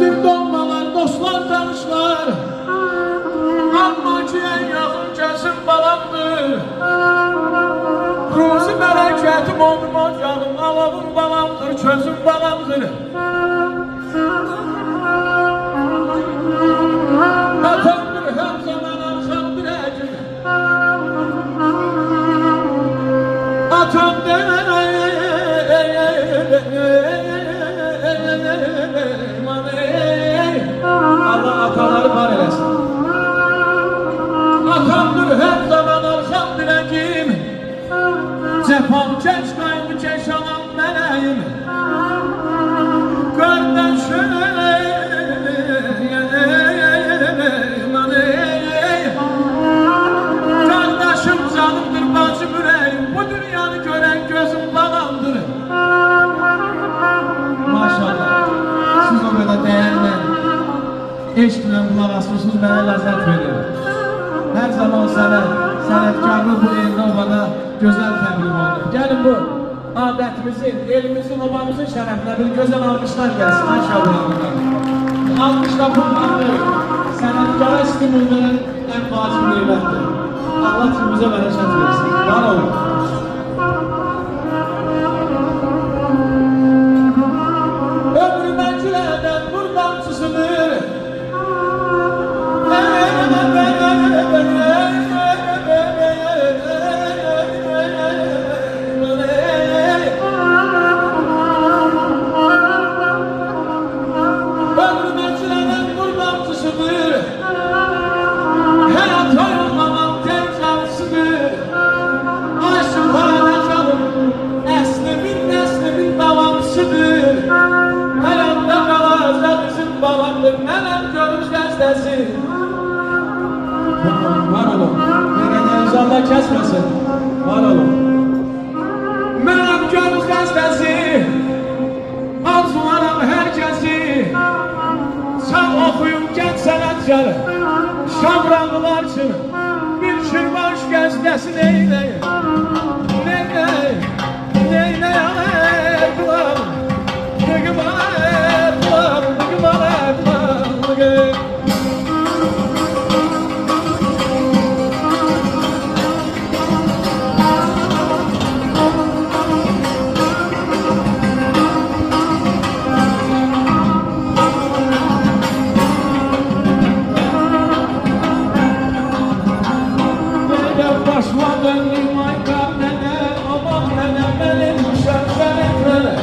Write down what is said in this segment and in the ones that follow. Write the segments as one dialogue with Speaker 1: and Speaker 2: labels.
Speaker 1: Azizdir dolmalar, dostlar, tanışlar. Amma ki en yakın kesim balamdır. Ruzi bereketim olma canım, alavım balamdır, çözüm balamdır. Atamdır her zaman arxam dirəkim. Atamdır Allah ataları var eləsin. Atamdır her zaman arxam dirəkim. Cəfam keç qayğı keş alan mələyim. Qardaşım Kardeşim canımdır, bacım ürəyim. Bu dünyanı görən gözüm bağamdır. Maşallah, siz o qədər dəyərlə eşqlə qulaq asmışsınız, mənə ləzzət verir. Hər zaman sənətkarlıq bu eldə obada gözəl təbliğ oldu. Gəlin bu adətimizin, elimizin, obamızın şərəfinə bir gözəl almışlar gəlsin. Maşallah. Almışlar bunları sənətkara stimul verən ən vacib neymətdir. Allah tümümüzə bərəkət versin. Var olun. Ömrü məncülərdən buradan çısınır. Ömrü məncülərdən buradan çısınır. Həyat oyunlamaq tek şansıdır. Aşım bana canım, neslimin davamsıdır. Hayatta kalacak bizim babamdır, mənim görüş qəstəsi. Var olun, məqədəniz Allah kəsməsin. Var olun. Mənim görüş qəstəsi, arzularım hər kəsi. Sağ oxuyun gənc sənətkar, şamrağılar üçün bir şirvanş qəstəsi neynəyir? Neynəyir? Neynəyir qulağım? Dıqımalar qulağım, dıqımalar qulağım, dıqım. Başıma döndüm ay kar nene, aman nene benim şerşeretlere.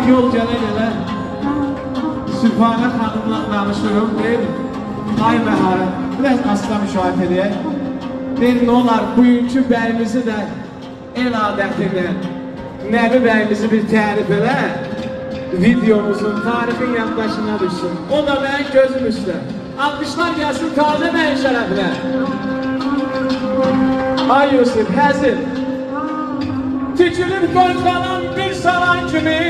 Speaker 1: yol gələ-gələ Sübhanə xanımla danışırım, deyir, ay məharət, biraz asla müşahid edək. Deyir, nə olar, bugünkü bəyimizi də el adətinlə Nəbi bəyimizi bir tərif elə, videomuzun, tarixin yandaşına düşsün. O da mənim gözüm üstə. Alqışlar gəlsin Tarzə bəyin şərəfinə. Ay Yusuf, həzin. Tükülüb qoyqalan bir salan kimi,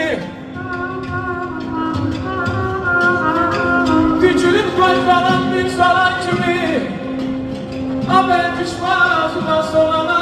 Speaker 1: tükülüb qoyqalan bir salan kimi, Abər düşman ağzına solana